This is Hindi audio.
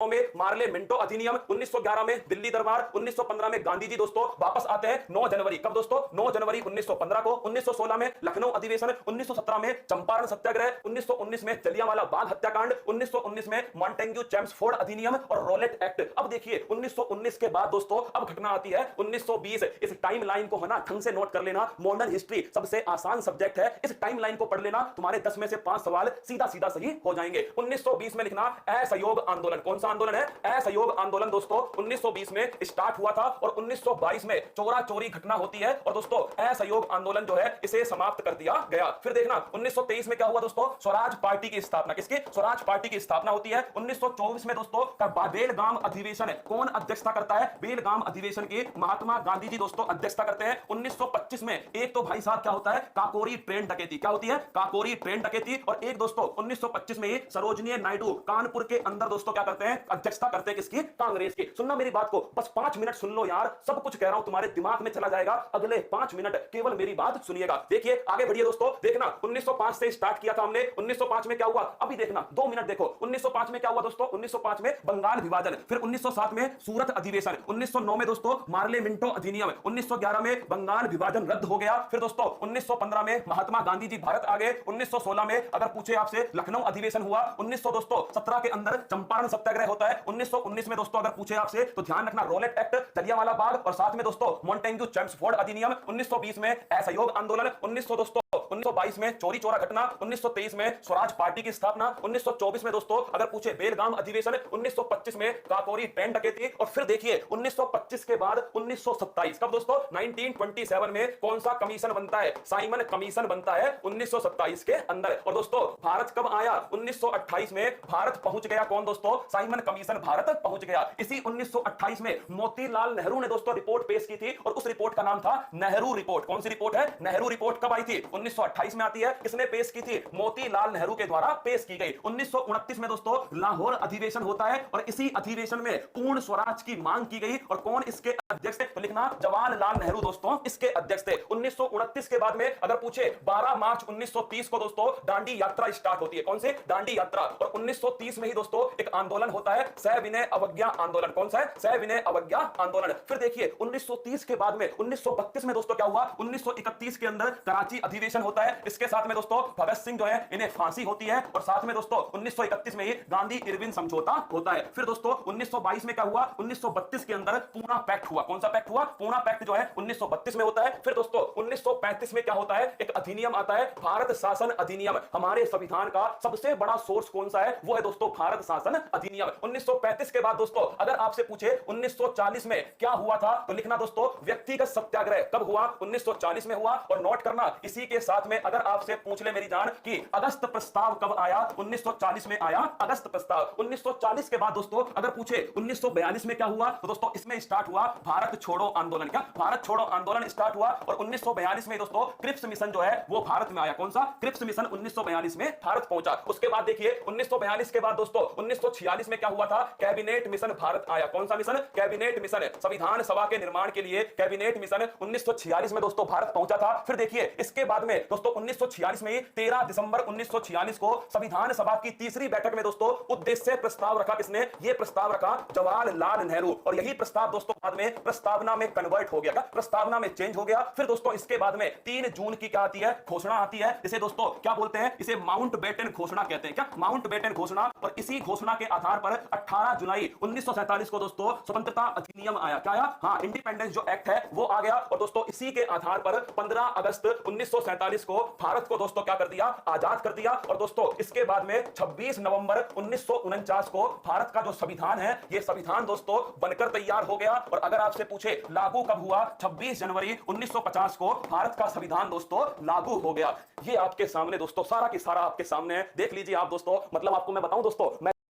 में मार्ले मिंटो अधिनियम, 1911 में दिल्ली दरबार, 1915 में गांधी जी दोस्तों वापस आते हैं 9 जनवरी। कब दोस्तों? 9 जनवरी 1915 को। 1916 में लखनऊ अधिवेशन, 1917 में चंपारण सत्याग्रह, 1919 में जलियांवाला बाग हत्याकांड, 1919 में मॉन्टेग्यू चेम्सफोर्ड अधिनियम और रोलेट एक्ट। अब देखिए 1919 के बाद दोस्तों अब घटना आती है 1920। इस टाइम लाइन को है ना ढंग से नोट कर लेना। मॉडर्न हिस्ट्री सबसे आसान सब्जेक्ट है, इस टाइम लाइन को पढ़ लेना, तुम्हारे 10 में से 5 सवाल सीधा सीधा सही हो जाएंगे। 1920 में लिखना असहयोग आंदोलन। कौन सा आंदोलन है? असहयोग आंदोलन दोस्तों 1920 में स्टार्ट हुआ था और 1922 में चोरा चोरी घटना होती है और दोस्तों असहयोग आंदोलन जो है इसे समाप्त कर दिया गया। फिर देखना 1923 में क्या हुआ दोस्तों? स्वराज पार्टी की स्थापना। किसकी? स्वराज पार्टी की स्थापना होती है। 1924 में दोस्तों बेलगाम अधिवेशन, कौन अध्यक्षता करता है? बेलगाम अधिवेशन की महात्मा गांधी जी दोस्तों अध्यक्षता करते हैं। 1925 में एक तो भाई साहब क्या होता है? काकोरी ट्रेन डकैती। क्या होती है? काकोरी ट्रेन डकैती। और एक दोस्तों 1925 में ही सरोजिनी नायडू कानपुर के अंदर दोस्तों क्या करते हैं? अध्यक्षता करते हैं किसकी? कांग्रेस की। सुनना मेरी बात को, बस 5 मिनट सुन लो यार, सब कुछ कह रहा हूं तुम्हारे दिमाग में चला जाएगा। अगले 5 मिनट केवल मेरी बात सुनिएगा। देखिए आगे बढ़िए दोस्तों। देखना 1905 से स्टार्ट किया था हमने। 1905 में क्या हुआ? अभी देखना 2 मिनट देखो। 1905 में क्या हुआ दोस्तों? 1905 में बंगाल विभाजन। फिर 1907 में सूरत अधिवेशन। 1909 में दोस्तों मार्ले मिंटो अधिनियम। 1911 में बंगाल विभाजन रद्द हो गया। फिर दोस्तों 1915 में महात्मा गांधी जी भारत आ गए। 1916 में अगर पूछे आपसे लखनऊ अधिवेशन हुआ। 1917 के अंदर चंपारण सत्याग्रह होता है। 1919 में दोस्तों अगर पूछे आपसे तो ध्यान रखना रोलेट एक्ट, जलियांवाला बाग और साथ में दोस्तों मॉन्टेग्यू चेम्सफोर्ड अधिनियम। 1920 में असहयोग आंदोलन। 1922 में चोरी चोरा घटना। 1923 में स्वराज पार्टी की स्थापना। 1924 में दोस्तों अगर पूछे बेलगाम अधिवेशन। 1925 में काकोरी ट्रेन डकैती। और फिर देखिए 1925 के बाद 1927 कब दोस्तों? 1927 में कौन सा कमीशन बनता है? साइमन कमीशन बनता है 1927 के अंदर। और दोस्तों भारत कब आया? 1928 में भारत पहुंच गया। कौन दोस्तों? साइमन कमीशन भारत पहुंच गया। इसी 1928 में मोतीलाल नेहरू ने दोस्तों रिपोर्ट पेश की थी और उस रिपोर्ट का नाम था नेहरू रिपोर्ट। कौन सी रिपोर्ट है? नेहरू रिपोर्ट। कब आई थी? 1928 में आती है। किसने पेश की थी? मोतीलाल नेहरू के द्वारा पेश की गई। 1929 में दोस्तों लाहौर अधिवेशन होता है और इसी अधिवेशन में पूर्ण स्वराज की मांग की गई। और कौन इसके अध्यक्ष थे? तो लिखना जवाहरलाल नेहरू दोस्तों इसके अध्यक्ष थे। 1929 के बाद में अगर पूछे 12 मार्च 1930 को दोस्तों दांडी यात्रा स्टार्ट होती है। कौन सी? दांडी यात्रा। और 1930 में ही दोस्तों एक आंदोलन होता है सविनय अवज्ञा आंदोलन। कौन सा है? सविनय अवज्ञा आंदोलन। फिर देखिए 1930 के बाद में 1932 में दोस्तों क्या हुआ? 1931 के अंदर कराची अधिवेशन होता है। इसके साथ में दोस्तों भगत सिंह जो है इन्हें फांसी होती है और साथ में दोस्तों 1931 में ही गांधी इरविन समझौता होता है। फिर दोस्तों 1922 में क्या हुआ? 1932 के अंदर पूना पैक्ट हुआ। कौन सा पैक्ट हुआ? पूना पैक्ट जो है 1932 में होता है। फिर दोस्तों 1935 में क्या होता है? एक अधिनियम आता है भारत शासन अधिनियम। हमारे संविधान का सबसे बड़ा सोर्स कौन सा है? वो है दोस्तों भारत शासन अधिनियम। 1935 के बाद दोस्तों अगर आपसे पूछे 1940 में क्या हुआ था तो लिखना दोस्तों व्यक्तिगत सत्याग्रह। कब हुआ? 1940 में हुआ। और नोट करना इसी के साथ में अगर आपसे पूछ ले मेरी जान कि अगस्त प्रस्ताव कब आया? 1940 में आया अगस्त प्रस्ताव। 1940 के बाद दोस्तों अगर पूछे 1942 में क्या हुआ तो दोस्तों इसमें स्टार्ट हुआ भारत छोड़ो आंदोलन। क्या? भारत छोड़ो आंदोलन स्टार्ट हुआ। और 1942 में दोस्तों क्रिप्स मिशन जो है वो भारत में आया। कौन सा? क्रिप्स मिशन 1942 में भारत पहुंचा। उसके बाद देखिए 1942 के बाद दोस्तों 1946 में क्या हुआ था? कैबिनेट मिशन भारत आया। कौन सा मिशन? Cabinet mission. संविधान सभा के निर्माण के लिए कैबिनेट मिशन 1946 में दोस्तों भारत पहुंचा था। फिर देखिए इसके बाद में दोस्तों 1946 में 13 दिसंबर 1946 को संविधान सभा की तीसरी बैठक में दोस्तों उद्देश्य प्रस्ताव रखा। किसने ये प्रस्ताव रखा? जवाहरलाल नेहरू। और यही प्रस्ताव दोस्तों बाद में प्रस्तावना में कन्वर्ट हो गया। प्रस्तावना में चेंज हो गया। फिर दोस्तों इसके बाद में 3 जून की क्या आती है? घोषणा आती है। इसे दोस्तों क्या बोलते हैं? इसे माउंटबेटन घोषणा कहते हैं। क्या? माउंटबेटन घोषणा। और इसी घोषणा के आधार पर 18 जुलाई 1947 को दोस्तों स्वतंत्रता अधिनियम आया। क्या आया? हाँ, इंडिपेंडेंस जो एक्ट है वो आ गया। और दोस्तों इसी के आधार पर 15 अगस्त 1947 को भारत को दोस्तों क्या कर दिया? आजाद कर दिया। और दोस्तों इसके बाद में 26 नवंबर 1949 को भारत का जो संविधान है ये संविधान दोस्तों बनकर तैयार हो गया। और अगर आपसे पूछे लागू कब हुआ? 26 जनवरी 1950 को भारत का संविधान दोस्तों लागू हो गया। ये आपके सामने दोस्तों सारा की सारा आपके सामने है। देख लीजिए आप दोस्तों। मतलब आपको मैं बताऊं दोस्तों, मैं